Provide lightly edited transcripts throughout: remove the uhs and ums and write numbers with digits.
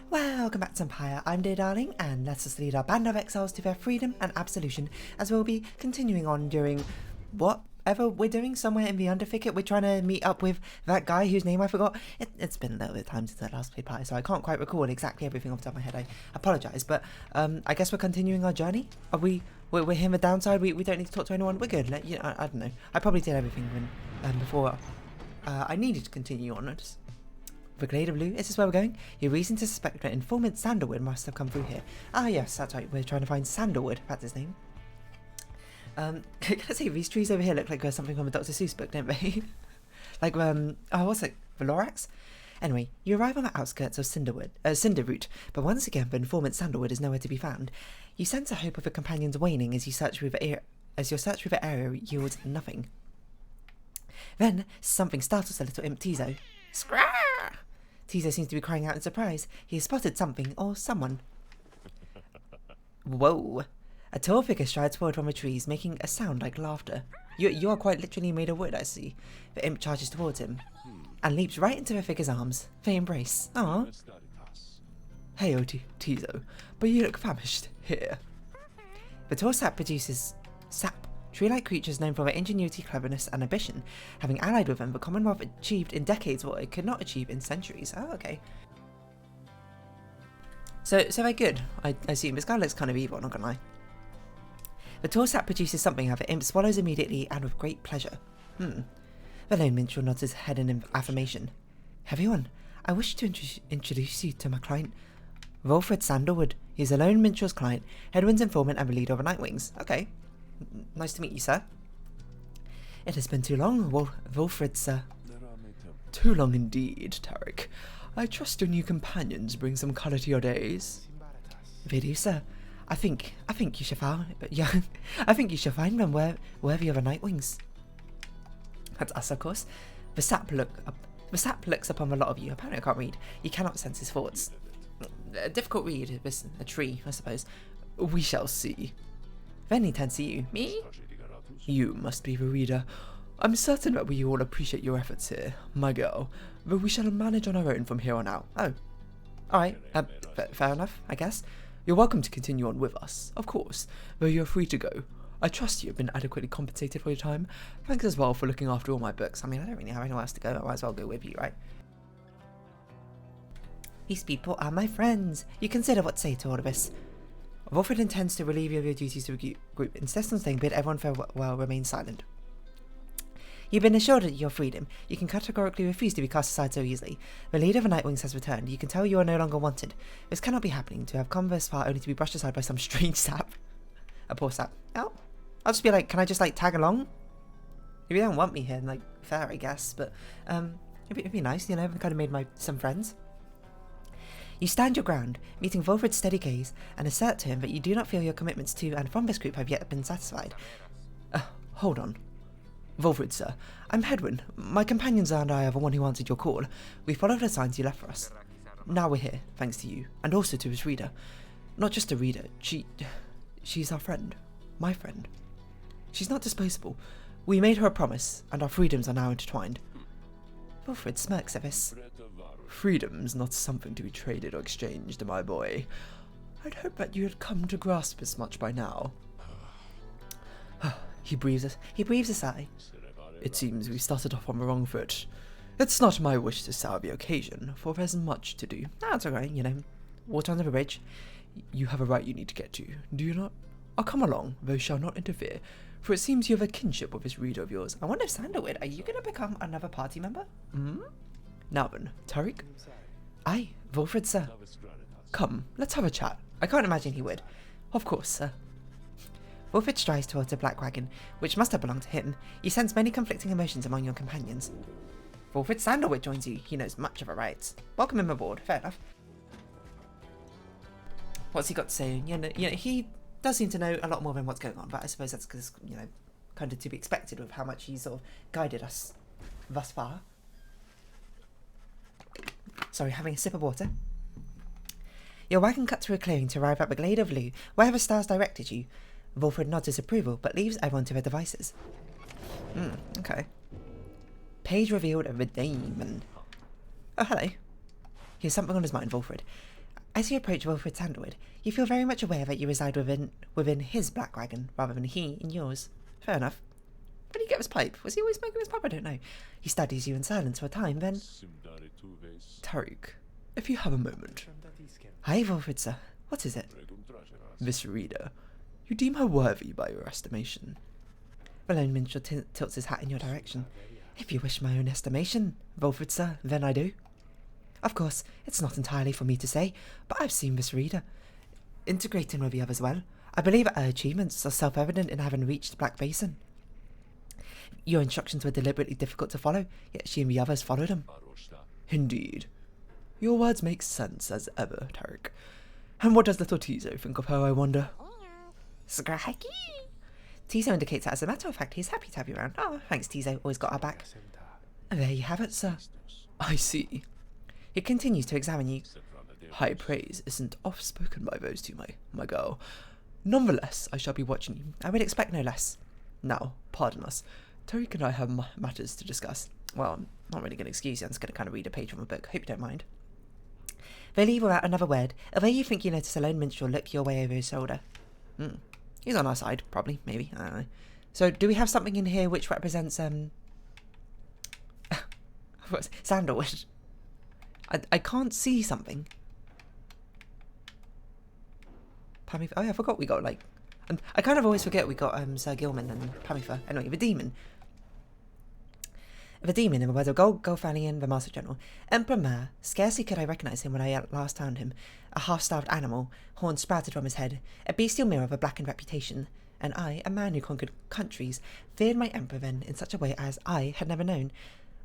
Welcome back to Pyre. I'm dear darling, and let us lead our band of exiles to their freedom and absolution, as we'll be continuing on during whatever we're doing somewhere in the Underthicket. We're trying to meet up with that guy whose name I forgot. It's been a little bit of time since I last played Pyre, so I can't quite recall exactly everything off the top of my head. I apologise, but I guess we're continuing our journey. We're here on the downside. We don't need to talk to anyone. We're good. I don't know. I probably did everything when before I needed to continue on. The Glade of Blue, is this where we're going? Your reason to suspect that informant Sandalwood must have come through here. Ah yes, that's right, we're trying to find Sandalwood, that's his name. Can I say, these trees over here look like something from a Dr. Seuss book, don't they? Like, what's it, the Lorax? Anyway, you arrive on the outskirts of Cinderwood, but once again the informant Sandalwood is nowhere to be found. You sense a hope of a companion's waning as your search through the area yields nothing. Then, something startles the little imp Tizo. Scrah! Tizo seems to be crying out in surprise. He has spotted something or someone. Whoa! A tall figure strides forward from the trees, making a sound like laughter. You are quite literally made of wood, I see. The imp charges towards him and leaps right into the figure's arms. They embrace. Aww. Hey, Tizo, but you look famished. Here. The tall sap produces sap. Tree-like creatures known for their ingenuity, cleverness, and ambition, having allied with them, the Commonwealth achieved in decades what it could not achieve in centuries. Oh, okay. So they're good. I assume this guy looks kind of evil, not gonna lie. The tall sap produces something that the imp swallows immediately and with great pleasure. The lone minstrel nods his head in affirmation. Everyone, I wish to introduce you to my client, Wolfred Sandalwood. He's a lone minstrel's client, Hedwin's informant, and the leader of the Nightwings. Okay. Nice to meet you, sir. It has been too long, Wolfred, sir. Too long indeed, Tarek. I trust your new companions bring some colour to your days. They do, sir. I think you should find. I think you should find them worthy of the Nightwings. That's us, of course. The sap looks upon a lot of you. Apparently, I can't read. You cannot sense his thoughts. A difficult read. A tree, I suppose. We shall see. Then he turns to you. Me? You must be the reader. I'm certain that we all appreciate your efforts here, my girl, but we shall manage on our own from here on out. Oh. Alright, fair enough, I guess. You're welcome to continue on with us, of course, though you're free to go. I trust you have been adequately compensated for your time. Thanks as well for looking after all my books. I mean, I don't really have anywhere else to go. I might as well go with you, right? These people are my friends. You consider what to say to all of this. Wolfred intends to relieve you of your duties to the group. Insist on staying, bid everyone farewell, remain silent. You've been assured of your freedom. You can categorically refuse to be cast aside so easily. The leader of the Nightwings has returned. You can tell you are no longer wanted. This cannot be happening, to have come this far only to be brushed aside by some strange sap. A poor sap. Oh, I'll just be like, can I just like tag along? If you don't want me here, like, fair I guess, but it'd be nice, you know, I've kind of made some friends. You stand your ground, meeting Wolfred's steady gaze, and assert to him that you do not feel your commitments to and from this group have yet been satisfied. Hold on. Wolfred, sir. I'm Hedwin. My companions and I are the one who answered your call. We followed the signs you left for us. Now we're here, thanks to you, and also to his reader. Not just a reader, she's our friend. My friend. She's not disposable. We made her a promise, and our freedoms are now intertwined. Wolfred smirks at this. Freedom's not something to be traded or exchanged, my boy. I'd hope that you had come to grasp as much by now. He breathes a sigh. It seems we started off on the wrong foot. It's not my wish to sour the occasion, for there's much to do. That's alright, you know. Water under the bridge. You have a right you need to get to, do you not? I'll come along, though shall not interfere, for it seems you have a kinship with this reader of yours. I wonder if Sandalwood, are you going to become another party member? Now then, Tariq? Aye, Wolfred, sir. Come, let's have a chat. I can't imagine he would. Of course, sir. Wolfred strides towards a black wagon, which must have belonged to him. You sense many conflicting emotions among your companions. Wolfred Sandalwood joins you. He knows much of our rights. Welcome him aboard. Fair enough. What's he got to say? You know, he does seem to know a lot more than what's going on, but I suppose that's because, you know, kind of to be expected with how much he's sort of guided us thus far. Sorry, having a sip of water. Your wagon cuts through a clearing to arrive at the Glade of Blue, where the stars directed you. Wolfred nods his approval, but leaves everyone to their devices. Okay. Page revealed of the Daemon. Oh, hello. He has something on his mind, Wolfred. As you approach Wilfred Sandalwood, you feel very much aware that you reside within his black wagon, rather than he in yours. Fair enough. Where did he get his pipe? Was he always smoking his pipe? I don't know. He studies you in silence for a time, then... Tariq, if you have a moment. Hi, Wilfred, sir. What is it? This reader. You deem her worthy by your estimation. The lone minstrel tilts his hat in your direction. If you wish my own estimation, Wilfred, sir, then I do. Of course, it's not entirely for me to say, but I've seen this reader. Integrating with the others well, I believe her achievements are self-evident in having reached the Black Basin. Your instructions were deliberately difficult to follow, yet she and the others followed them. Indeed. Your words make sense as ever, Tariq. And what does little Tizo think of her, I wonder? Scracky. Tizo indicates that as a matter of fact, he's happy to have you around. Oh, thanks, Tizo. Always got our back. And there you have it, sir. I see. He continues to examine you. High praise isn't oft spoken by those two, my girl. Nonetheless, I shall be watching you. I would expect no less. Now, pardon us. Tariq and I have matters to discuss. Well, I'm not really going to excuse you. I'm just going to kind of read a page from a book. Hope you don't mind. They leave without another word, although you think you notice a lone minstrel look your way over his shoulder. He's on our side, probably, maybe. I don't know. So, do we have something in here which represents, Sandalwood? I can't see something. Oh yeah, I forgot we got, like... I kind of always forget we got Sir Gilman and Pamifer. Anyway, the demon. The demon, in the words of Golfanian, the Master General. Emperor Mer, scarcely could I recognise him when I last found him. A half-starved animal, horns sprouted from his head, a bestial mirror of a blackened reputation. And I, a man who conquered countries, feared my emperor then in such a way as I had never known.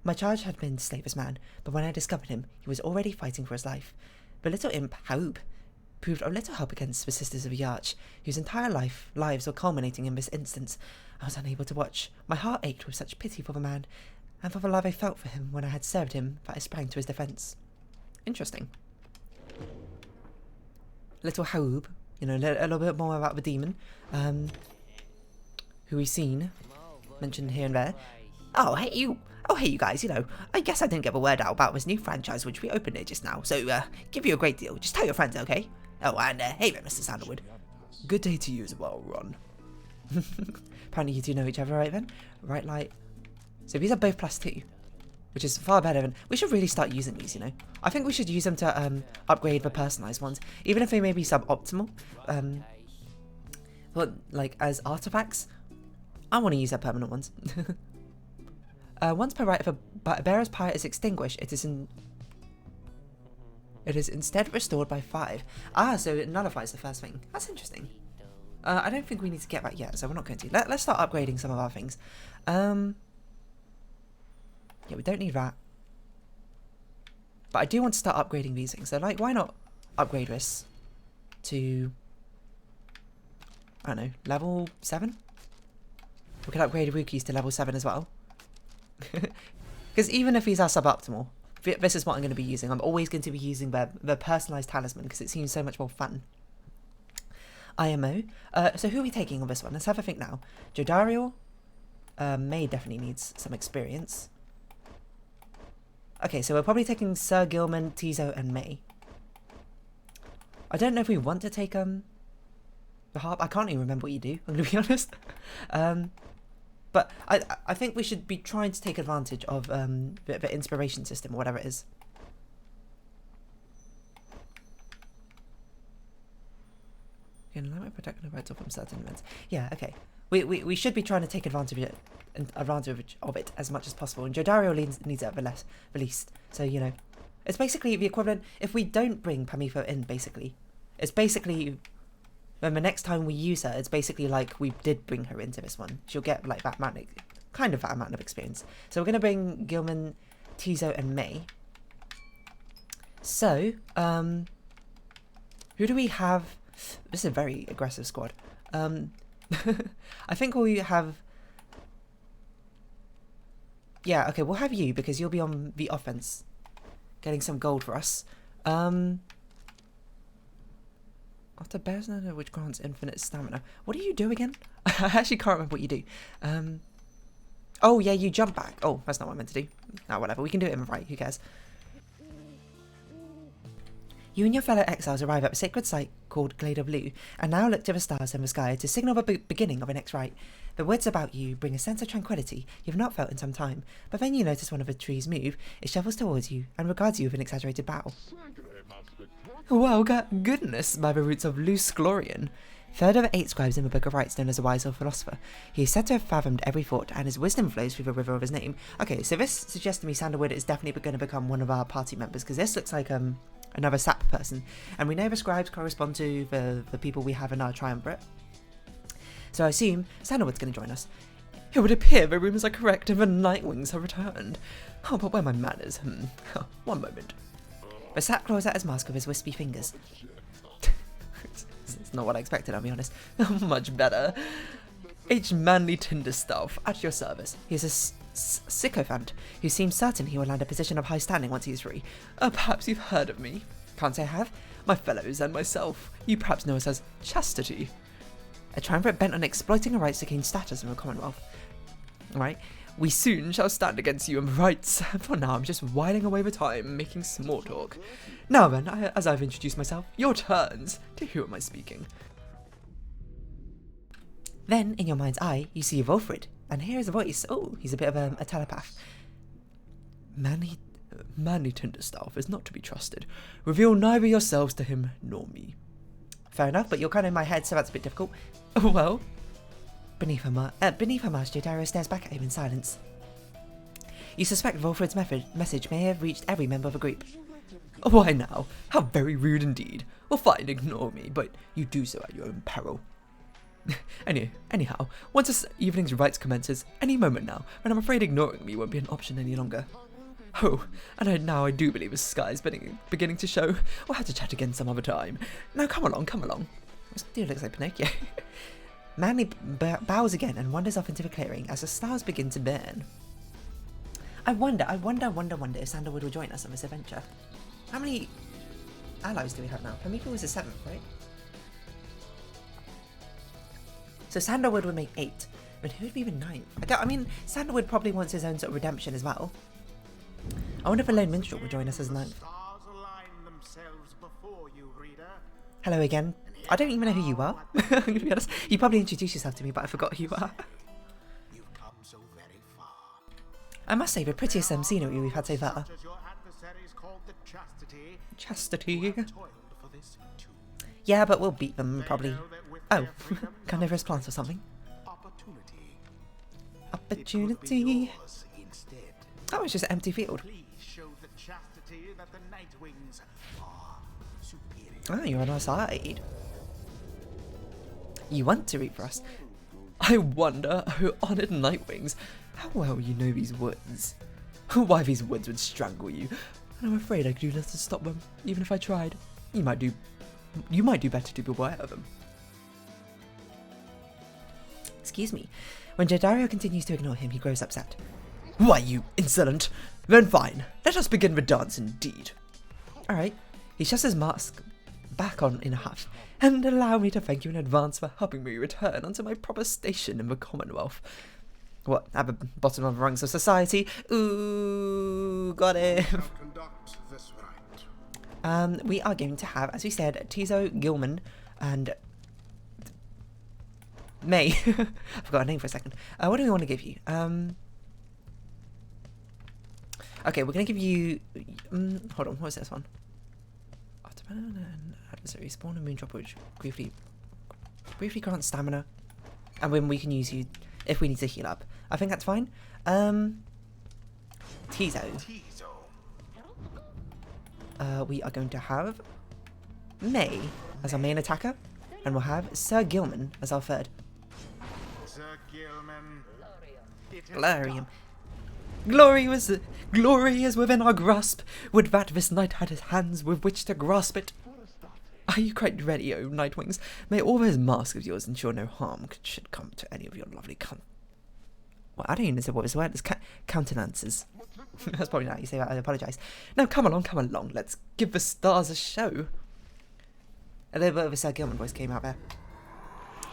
My charge had been to slay this man, but when I discovered him, he was already fighting for his life. The little imp, Haoub, proved of little help against the Sisters of the Arch, whose entire lives were culminating in this instance. I was unable to watch. My heart ached with such pity for the man, and for the love I felt for him when I had served him, that I sprang to his defence. Interesting. Little Haoub, you know, a little bit more about the demon, who we've seen, mentioned here and there. Oh, hey you guys, you know, I guess I didn't get the word out about this new franchise which we opened here just now, so, give you a great deal. Just tell your friends, okay? Oh, and, hey there, Mr. Sandalwood. Good day to you as well, Ron. Apparently you two know each other, right then? Right, like... So these are both +2, which is far better than... We should really start using these, you know? I think we should use them to, upgrade the personalised ones, even if they may be suboptimal. But, like, as artifacts, I want to use their permanent ones. Once per right, if a bearer's pyre is extinguished, it is instead restored by 5. Ah, so it nullifies the first thing. That's interesting. I don't think we need to get that yet, so we're not going to. Let's start upgrading some of our things. Yeah, we don't need that. But I do want to start upgrading these things. So, like, why not upgrade this to, I don't know, level 7? We could upgrade Rookies to level 7 as well. Because even if these are suboptimal, this is what I'm going to be using. I'm always going to be using the personalised talisman because it seems so much more fun. IMO. So who are we taking on this one? Let's have a think now. Jodariel. May definitely needs some experience. Okay, so we're probably taking Sir Gilman, Tizo, and May. I don't know if we want to take the harp. I can't even remember what you do, I'm going to be honest. But I think we should be trying to take advantage of the inspiration system or whatever it is. Can let me protect the rights from certain events. Yeah, okay. We should be trying to take advantage of it as much as possible. And Jodario needs it the least. So, you know, it's basically the equivalent. If we don't bring Pamifo in, basically, it's basically... Then the next time we use her, it's basically like we did bring her into this one. She'll get like that amount, kind of that amount of experience. So we're gonna bring Gilman, Tizo, and May. So, who do we have? This is a very aggressive squad. I think we have. Yeah, okay, we'll have you because you'll be on the offense, getting some gold for us. After bears no which grants infinite stamina. What do you do again? I actually can't remember what you do. Oh yeah, you jump back. Oh, that's not what I meant to do. No, whatever. We can do it in the right. Who cares? You and your fellow exiles arrive at a sacred site called Glade of Lu, and now look to the stars and the sky to signal the beginning of the next rite. The woods about you bring a sense of tranquility you've not felt in some time, but then you notice one of the trees move. It shuffles towards you and regards you with an exaggerated bow. Well, goodness, by the roots of Luce Glorian. Third of the 8 scribes in the Book of Rites, known as a wise old philosopher. He is said to have fathomed every thought, and his wisdom flows through the river of his name. Okay, so this suggests to me Sandalwood is definitely going to become one of our party members, because this looks like another sap person. And we know the scribes correspond to the people we have in our triumvirate. So I assume Sandalwood's going to join us. It would appear the rumours are correct and the Nightwings have returned. Oh, but where are my manners? One moment. The sap claws at his mask with his wispy fingers. It's not what I expected, I'll be honest. Much better. H. Manly Tinderstaff, at your service. He is a sycophant who seems certain he will land a position of high standing once he is free. Perhaps you've heard of me. Can't say I have. My fellows and myself. You perhaps know us as Chastity. A triumvirate bent on exploiting the rights to gain status in the Commonwealth. Alright. We soon shall stand against you in rights. For now, I'm just whiling away the time, making small talk. Now then, as I've introduced myself, your turns. To who am I speaking? Then, in your mind's eye, you see Wolfrid, and hear his voice. Oh, he's a bit of a telepath. Manly Tinderstaff is not to be trusted. Reveal neither yourselves to him nor me. Fair enough, but you're kind of in my head, so that's a bit difficult. Oh, well. Beneath her mask, Jodaro stares back at him in silence. You suspect Wolfrid's message may have reached every member of the group. Why now? How very rude indeed. Well, fine, ignore me, but you do so at your own peril. Anyhow, once this evening's rites commences, any moment now, and I'm afraid ignoring me won't be an option any longer. Oh, and I do believe the sky's beginning to show. We'll have to chat again some other time. Now come along. This dude looks like Pinocchio. Manly bows again and wanders off into the clearing as the stars begin to burn. I wonder if Sandalwood will join us on this adventure. How many allies do we have now? Kamiko was the 7th, right? So Sandalwood would make 8, but who would be the 9th? I mean, Sandalwood probably wants his own sort of redemption as well. I wonder if a lone minstrel will join us as 9th. Hello again. I don't even know who you are. I'm going to be honest. You probably introduced yourself to me, but I forgot who you are. You've come so very far. I must say, the prettiest scenery we've had so far. Chastity. Yeah, but we'll beat them, probably. Oh, come over as plants or something. Opportunity. Oh, it's just an empty field. Oh, you're on our side. You want to root for us. I wonder, oh honoured Nightwings, how well you know these woods. Why these woods would strangle you. And I'm afraid I could do nothing to stop them, even if I tried. You might do better to beware of them. Excuse me. When Jodaro continues to ignore him, he grows upset. Why, you insolent! Then fine, let us begin the dance indeed. Alright. He shoves his mask back on in a huff, and allow me to thank you in advance for helping me return onto my proper station in the Commonwealth. What, at the bottom of the rungs of society? Ooh, got it. We are going to have, as we said, Tizo, Gilman, and May. I forgot her name for a second. What do we want to give you? Okay, we're going to give you... hold on, what was this one? Adversary, spawn and moondrop, which briefly grants stamina, and when we can use you if we need to heal up. I think that's fine. Tizo. We are going to have May as our main attacker, and we'll have Sir Gilman as our third. Sir Gilman. Glorium. Glory is within our grasp. Would that this knight had his hands with which to grasp it. Are you quite ready, O Nightwings? May all those masks of yours ensure no harm should come to any of your lovely well, I don't even know what this word is. Countenances. That's probably not how you say that. I apologise. Now, come along. Let's give the stars a show. A little bit of a Sir Gilman voice came out there.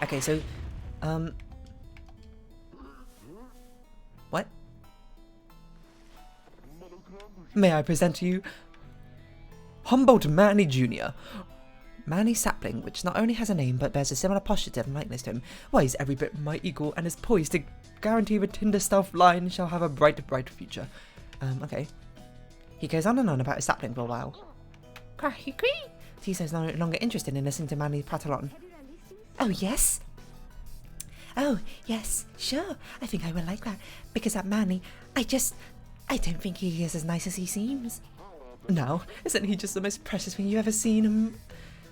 Okay, so, what? May I present to you Humboldt Manny Jr. Manny Sapling, which not only has a name but bears a similar posture and likeness to him. Why, he's every bit my equal and is poised to guarantee the Tinder stealth line shall have a bright future. Okay. He goes on and on about his sapling for a while. Cracky. Tiso's no longer interested in listening to Manny prattle on. Oh, yes? Oh, yes, sure. I think I will like that. Because that Manny, I don't think he is as nice as he seems. No, isn't he just the most precious thing you've ever seen?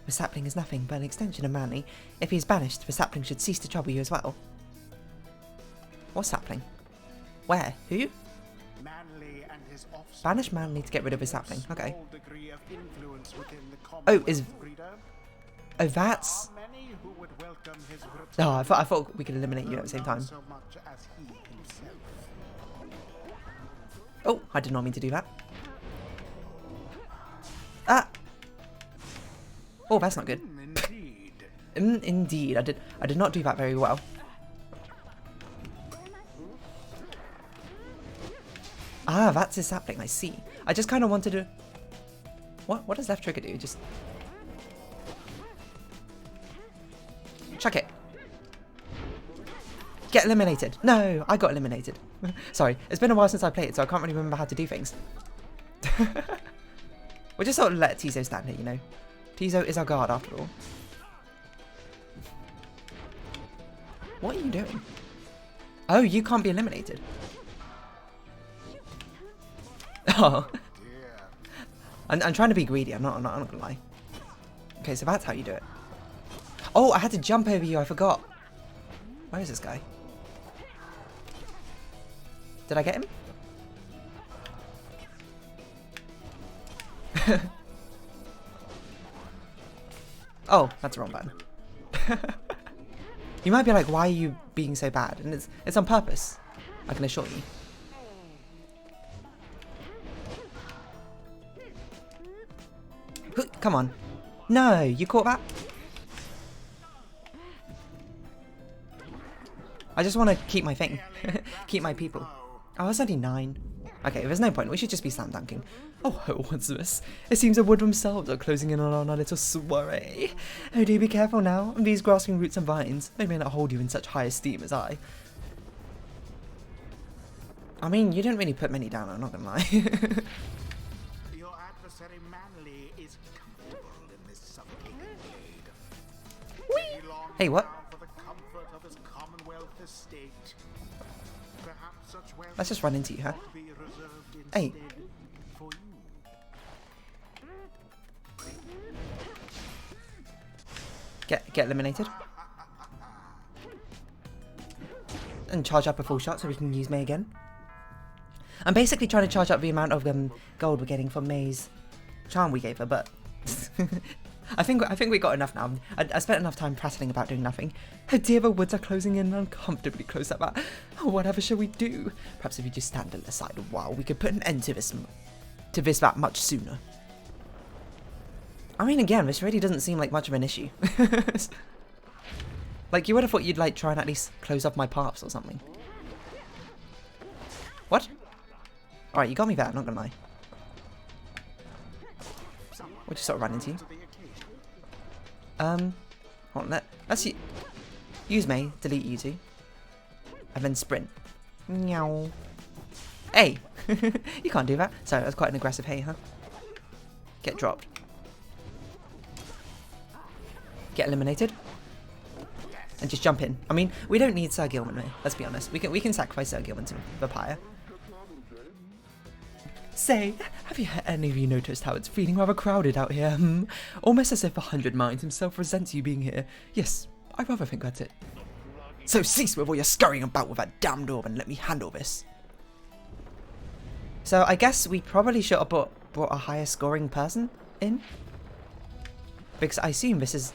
The sapling is nothing but an extension of Manny. If he is banished, the sapling should cease to trouble you as well. What sapling? Where? Who? Manly and his offspring. Banish Manly to get rid of his sapling. Okay. Small degree of influence within the Oh, is... breeder. Oh, that's... There are many who would welcome his Oh, I thought we could eliminate you at the same time. so much as he himself. Oh, I did not mean to do that. Ah! Oh, that's not good. Indeed. Indeed, I did not do that very well. Ah, that's his sapling, I see. I just kind of wanted to... What does left trigger do? Just... Chuck it. Get eliminated. No, I got eliminated. Sorry, it's been a while since I played, so I can't really remember how to do things. We'll just sort of let Tiso stand here, you know. Tiso is our guard after all. What are you doing? Oh, you can't be eliminated. Oh. I'm trying to be greedy, I'm not gonna lie. Okay, so that's how you do it. Oh, I had to jump over you, I forgot. Where is this guy? Did I get him? Oh, that's the wrong button. You might be like, why are you being so bad? And it's on purpose, I can assure you. Come on. No, you caught that? I just want to keep my thing. Keep my people. Oh, it's only 9. Okay, there's no point. We should just be slam dunking. Oh, what's this? It seems the wood themselves are closing in on our little soiree. Oh, do be careful now. These grasping roots and vines, they may not hold you in such high esteem as I. I mean, you didn't really put many down, I'm not gonna lie. Your adversary Manly is comfortable in this suffocating glade. He longs Hey, what? now for the comfort of his Commonwealth estate. Perhaps such wealth Let's just run into you, huh? would be reserved Hey. instead for you. Get eliminated. And charge up a full shot so we can use May again. I'm basically trying to charge up the amount of gold we're getting from May's charm we gave her, but I think we got enough now. I spent enough time prattling about doing nothing. Oh dear, the woods are closing in uncomfortably close at that. Oh, whatever shall we do? Perhaps if you just stand aside a while, we could put an end to this that much sooner. I mean, again, this really doesn't seem like much of an issue. Like, you would have thought you'd, like, try and at least close off my paths or something. What? Alright, you got me there, I'm not gonna lie. We'll just sort of run into you. Hold on, let's use May, delete you two. And then sprint. Meow. Hey! You can't do that. Sorry, that was quite an aggressive hey, huh? Get dropped. Get eliminated. And just jump in. I mean, we don't need Sir Gilman here, let's be honest. We can sacrifice Sir Gilman to the Pyre. Say, have any of you noticed how it's feeling rather crowded out here? Almost as if 100 Minds himself resents you being here. Yes, I rather think that's it. So cease with all your scurrying about with that damned orb and let me handle this. So I guess we probably should have brought a higher scoring person in. Because I assume this is...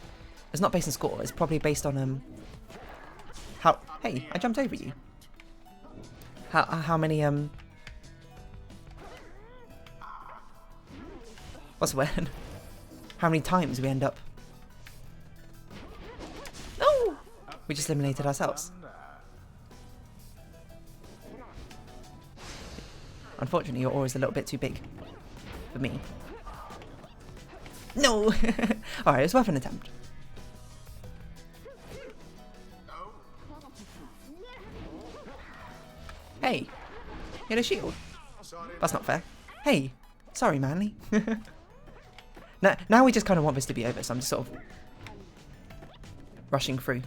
It's not based on score, it's probably based on how... Hey, I jumped over you. How many what's the word? How many times we end up... No! We just eliminated ourselves. Unfortunately, your aura is a little bit too big for me. No! Alright, it's worth an attempt. Hey, you had a shield? That's not fair. Hey, sorry, Manly. Now we just kind of want this to be over, so I'm just sort of rushing through.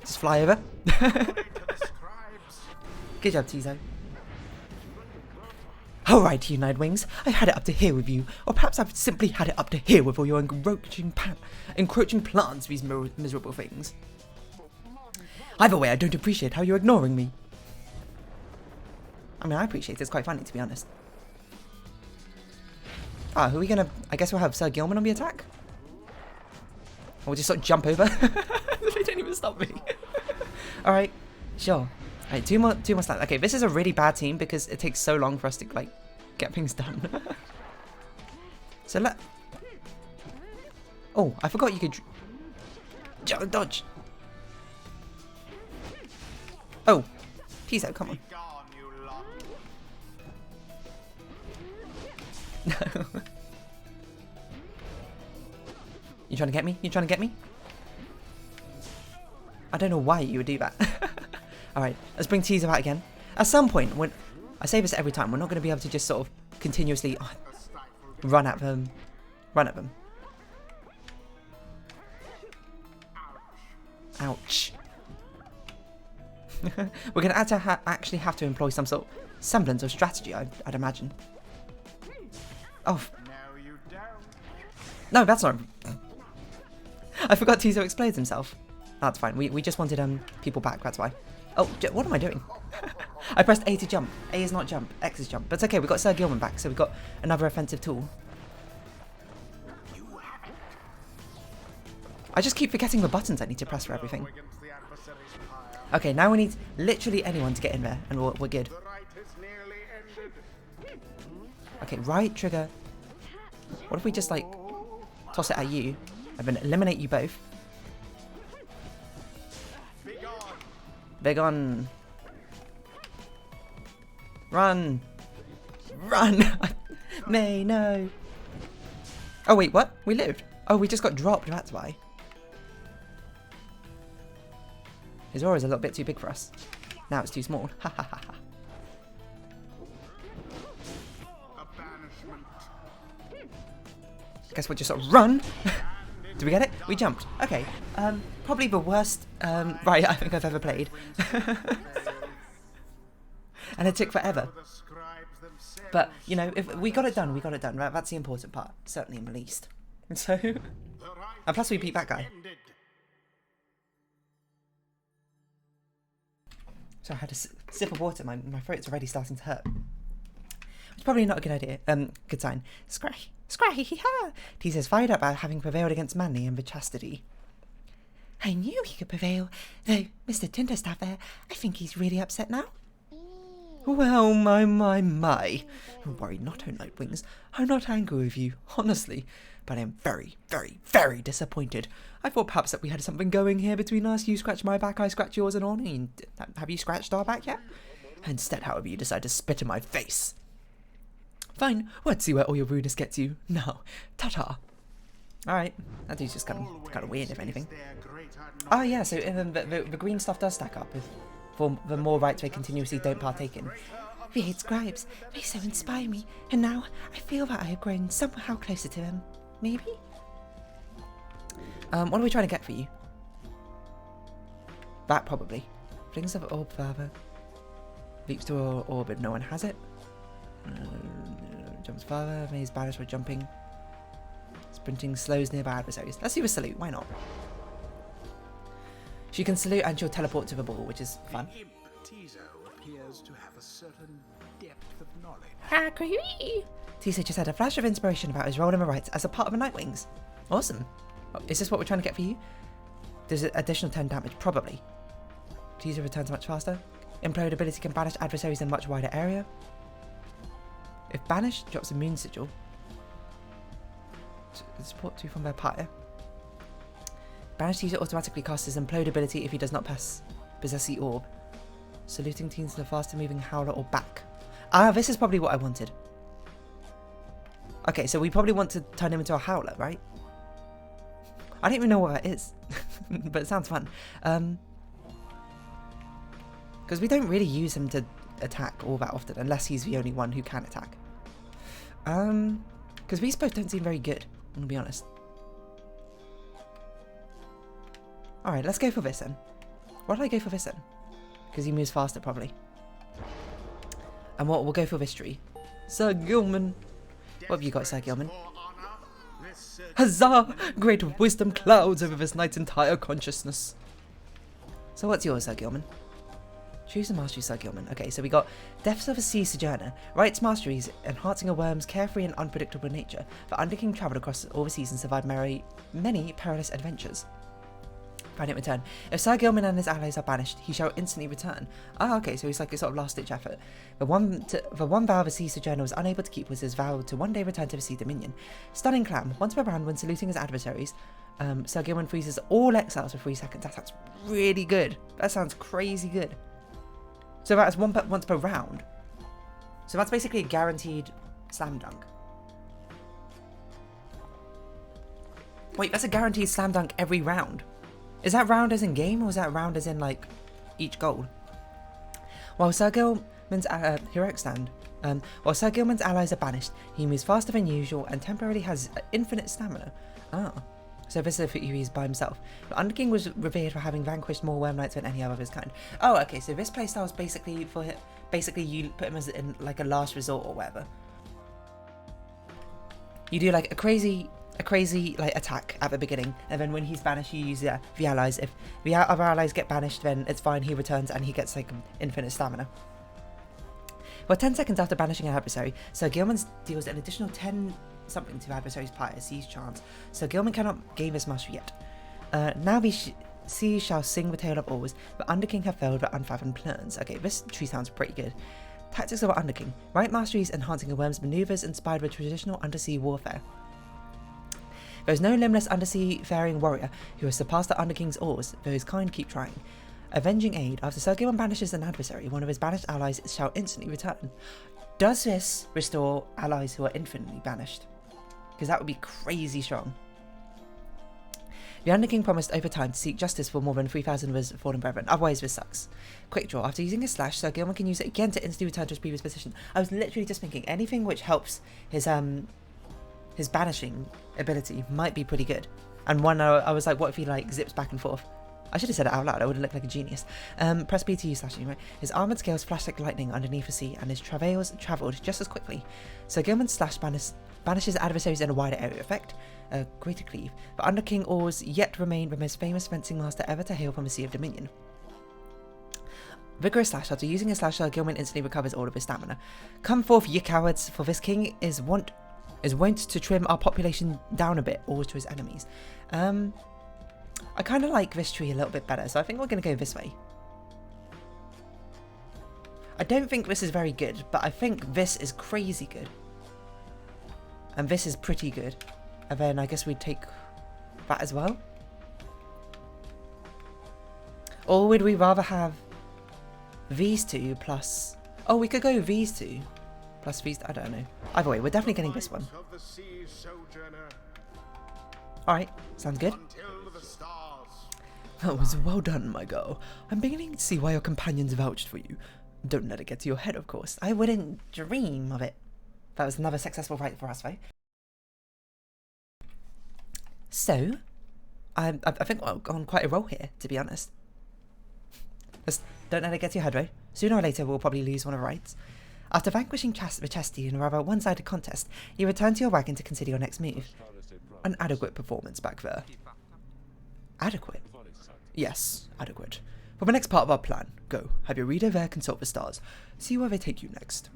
Just fly over. Good job, Tizo. Alright, you Nightwings, I've had it up to here with you, or perhaps I've simply had it up to here with all your encroaching plans, these miserable things. Either way, I don't appreciate how you're ignoring me. I mean, I appreciate it, it's quite funny, to be honest. Ah, who are we gonna... I guess we'll have Sir Gilman on the attack? Or we'll just sort of jump over? They don't even stop me. Alright, sure. Alright, two more slides. Okay, this is a really bad team because it takes so long for us to, like, get things done. So oh, I forgot you could... Dodge! Oh, Tizo, come on. You trying to get me? You trying to get me? I don't know why you would do that. Alright, let's bring Tizo out again. At some point, when I say this every time, we're not going to be able to just sort of continuously run at them. Ouch. We're going to actually have to employ some sort of semblance of strategy, I'd imagine. Oh. No, that's not... I forgot Tizo explains himself. That's fine. We just wanted people back, that's why. Oh, what am I doing? I pressed A to jump. A is not jump. X is jump. But it's okay, we've got Sir Gilman back, so we've got another offensive tool. I just keep forgetting the buttons I need to press for everything. Okay, now we need literally anyone to get in there, and we're good. Okay, right trigger. What if we just, like, toss it at you, and then eliminate you both? Big on. Run! Run! May, no! Oh wait, what? We lived. Oh, we just got dropped, that's why. His aura is a little bit too big for us. Now it's too small. Ha ha ha ha. Guess we'll just sort of run. Did we get it? We jumped. Okay. Probably the worst right I think I've ever played. And it took forever. But, you know, if we got it done, we got it done. Right? That's the important part. Certainly in the least. So, and plus we beat that guy. So I had a sip of water. My throat's already starting to hurt. It's probably not a good idea. Good sign. Scratchy, ha! T says fired up about having prevailed against Manly and the chastity. I knew he could prevail, though Mr. Tinderstaff there, I think he's really upset now. Well, my. Don't worry not, O Nightwings. I'm not angry with you, honestly, but I am very, very, very disappointed. I thought perhaps that we had something going here between us. You scratch my back, I scratch yours, and on. And have you scratched our back yet? Instead, however, you decide to spit in my face. Fine, let's see where all your rudeness gets you. Now, ta-ta. Alright, that dude's just kind of weird, if anything. Oh yeah, so the green stuff does stack up for the more rites they continuously don't partake in. The 8 scribes, they so inspire me, and now I feel that I have grown somehow closer to them. Maybe? What are we trying to get for you? That probably. Flings of orb further. Leaps to our orbit, no one has it. Jumps further, maze banished by jumping. Sprinting slows nearby adversaries. Let's do a salute, why not? She can salute and she'll teleport to the ball, which is fun. Tizo appears to have a certain depth of knowledge. Ha, Tizo just had a flash of inspiration about his role in the rites as a part of the Nightwings. Awesome. Oh, is this what we're trying to get for you? Does it additional 10 damage? Probably. Tizo returns much faster. Implode ability can banish adversaries in a much wider area. If banished, drops a moon sigil. Support 2 from their Pyre. Banished user automatically casts his implode ability if he does not possess the orb. Saluting teams to the faster moving howler or back. Ah, this is probably what I wanted. Okay, so we probably want to turn him into a howler, right? I don't even know what that is, but it sounds fun. Because we don't really use him to attack all that often, unless he's the only one who can attack. Because these both don't seem very good, I'm gonna be honest. Alright, let's go for this then. Why did I go for this then? Because he moves faster, probably. And we'll go for this tree. Sir Gilman. What have you got, Sir Gilman? Huzzah! Great wisdom clouds over this knight's entire consciousness. So what's yours, Sir Gilman? Choose a mastery, Sir Gilman. Okay, so we got Depths of a Sea Sojourner. Rites masteries, enhancing a worm's carefree and unpredictable nature. The Underking travelled across all the seas and survived many perilous adventures. Find it return. If Sir Gilman and his allies are banished, he shall instantly return. Ah, okay, so he's like a sort of last-ditch effort. The one vow the Sea Sojourner was unable to keep was his vow to one day return to the Sea Dominion. Stunning Clam. Once per round, when saluting his adversaries, Sir Gilman freezes all exiles for 3 seconds. That sounds really good. That sounds crazy good. So that's once per round. So that's basically a guaranteed slam dunk. Wait, that's a guaranteed slam dunk every round. Is that round as in game, or is that round as in, like, each goal? While Sir Gilman's heroic stand, while Sir Gilman's allies are banished, he moves faster than usual and temporarily has infinite stamina. Ah, so this is if he's by himself. The Underking was revered for having vanquished more worm knights than any other of his kind. Oh, okay, so this playstyle is basically for him. Basically, you put him as in like a last resort or whatever. You do like a crazy like attack at the beginning, and then when he's banished, you use the allies. If the other allies get banished, then it's fine. He returns and he gets like infinite stamina. Well, 10 seconds after banishing an adversary, Sir Gilman deals an additional 10 something to adversary's Pyre, Sea's chance. Sir Gilman cannot gain this mastery yet. Now the sea shall sing the tale of oars, but Underking have failed the unfathomed plans. Okay, this tree sounds pretty good. Tactics of Underking. Right masteries enhancing a worm's maneuvers inspired by traditional undersea warfare. There is no limbless undersea faring warrior who has surpassed the Underking's oars, though his kind keep trying. Avenging aid. After Sir Gilman banishes an adversary, one of his banished allies shall instantly return. Does this restore allies who are infinitely banished? Because that would be crazy strong. The Underking promised over time to seek justice for more than 3,000 of his fallen brethren. Otherwise, this sucks. Quick draw. After using a slash, Sir Gilman can use it again to instantly return to his previous position. I was literally just thinking anything which helps his banishing ability might be pretty good. And one, I was like, what if he like zips back and forth? I should have said it out loud. I would have looked like a genius. Press B to use slashing, right? His armoured scales flash like lightning underneath the sea, and his travails travelled just as quickly. Sir Gilman's slash banishes adversaries in a wider area effect. Greater cleave. The Underking oars yet remain the most famous fencing master ever to hail from the Sea of Dominion. Vigorous slash. After using a slash, Sir Gilman instantly recovers all of his stamina. Come forth, ye cowards, for this king is wont to trim our population down a bit, or to his enemies. I kind of like this tree a little bit better, so I think we're going to go this way. I don't think this is very good, but I think this is crazy good. And this is pretty good. And then I guess we'd take that as well. Or would we rather have these two plus... Oh, we could go these two plus these... I don't know. Either way, we're definitely getting this one. Alright, sounds good. That was well done, my girl. I'm beginning to see why your companions vouched for you. Don't let it get to your head, of course. I wouldn't dream of it. That was another successful fight for us, right? So, I think we're on quite a roll here, to be honest. Just don't let it get to your head, right? Sooner or later, we'll probably lose one of our rights. After vanquishing Chesty in a rather one-sided contest, you return to your wagon to consider your next move. An adequate performance back there. Adequate? Yes, adequate. For the next part of our plan, go. Have your reader there consult the stars. See where they take you next.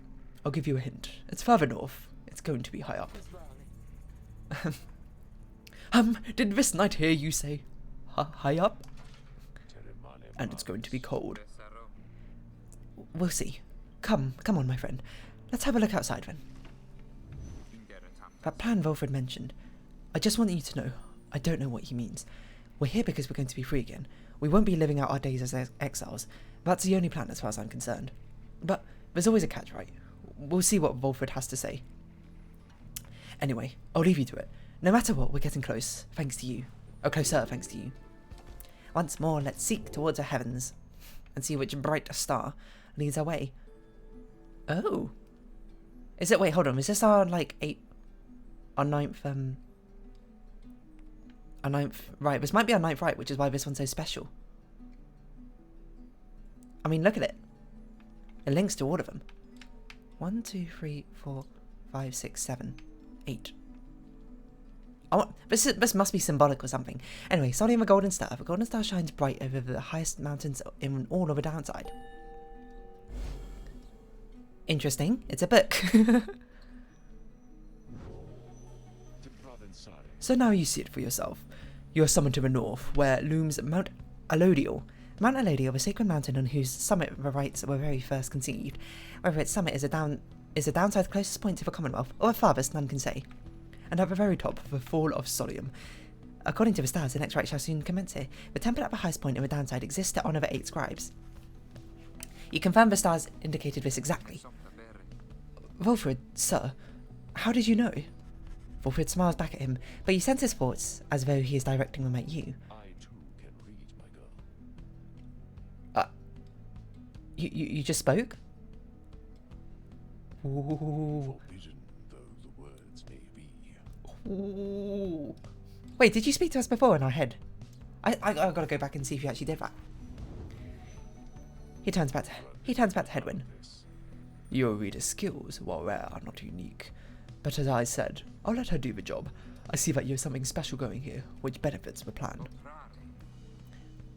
I'll give you a hint. It's further north. It's going to be high up. Did this knight hear you say high up? And it's going to be cold. We'll see. Come on, my friend. Let's have a look outside then. That plan Wilfred mentioned. I just want you to know, I don't know what he means. We're here because we're going to be free again. We won't be living out our days as exiles. That's the only plan as far as I'm concerned. But there's always a catch, right? We'll see what Wilfred has to say. Anyway, I'll leave you to it. No matter what, we're getting close, thanks to you. Oh, closer, thanks to you. Once more, let's seek towards the heavens and see which bright star leads our way. Oh. Is it, wait, hold on, is this our, like, our ninth right, this might be our ninth right, which is why this one's so special. I mean, look at it. It links to all of them. 1, 2, 3, 4, 5, 6, 7, 8. Oh, this must be symbolic or something. Anyway, starting with a golden star. The golden star shines bright over the highest mountains in all of the downside. Interesting. It's a book. So now you see it for yourself. You are summoned to the north, where looms Mount Allodial. Mount Allodial, the sacred mountain on whose summit the rites were very first conceived. Whether its summit is the downside's closest point to the Commonwealth, or the farthest, none can say. And at the very top, the fall of Solium. According to the stars, the next rite shall soon commence here. The temple at the highest point in the downside exists to honour the 8 scribes. You confirm the stars indicated this exactly. Wolfred, sir, how did you know? Wolfred smiles back at him, but you sense his thoughts as though he is directing them at you. I too can read, my girl. You just spoke? Ooh. Forbidden though the words may be. Ooh. Wait, did you speak to us before in our head? I gotta go back and see if you actually did that. He turns back to Hedwyn. Your reader's skills, while rare, are not unique. But as I said, I'll let her do the job. I see that you have something special going here, which benefits the plan.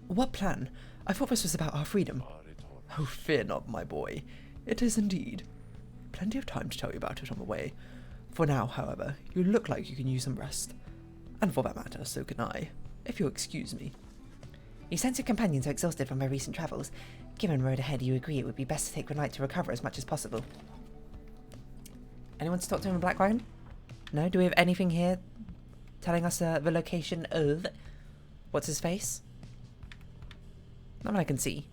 What plan? I thought this was about our freedom. Oh, fear not, my boy. It is indeed. Plenty of time to tell you about it on the way. For now, however, you look like you can use some rest. And for that matter, so can I, if you'll excuse me. You sense your companions are exhausted from their recent travels. Given the road ahead, you agree it would be best to take the night to recover as much as possible. Anyone to talk to in Black Ryan? No? Do we have anything here telling us the location of... what's his face? Not that I can see.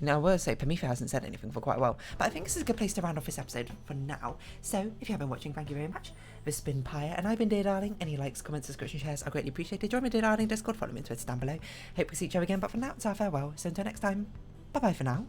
Now, I will say, Prometheus hasn't said anything for quite a while, but I think this is a good place to round off this episode for now. So, if you have been watching, thank you very much. This has been Pyre, and I've been Dear Darling. Any likes, comments, subscription, shares are greatly appreciated. Join me, Dear Darling Discord, follow me on Twitter down below. Hope we see each other again, but for now, it's our farewell. So until next time, bye-bye for now.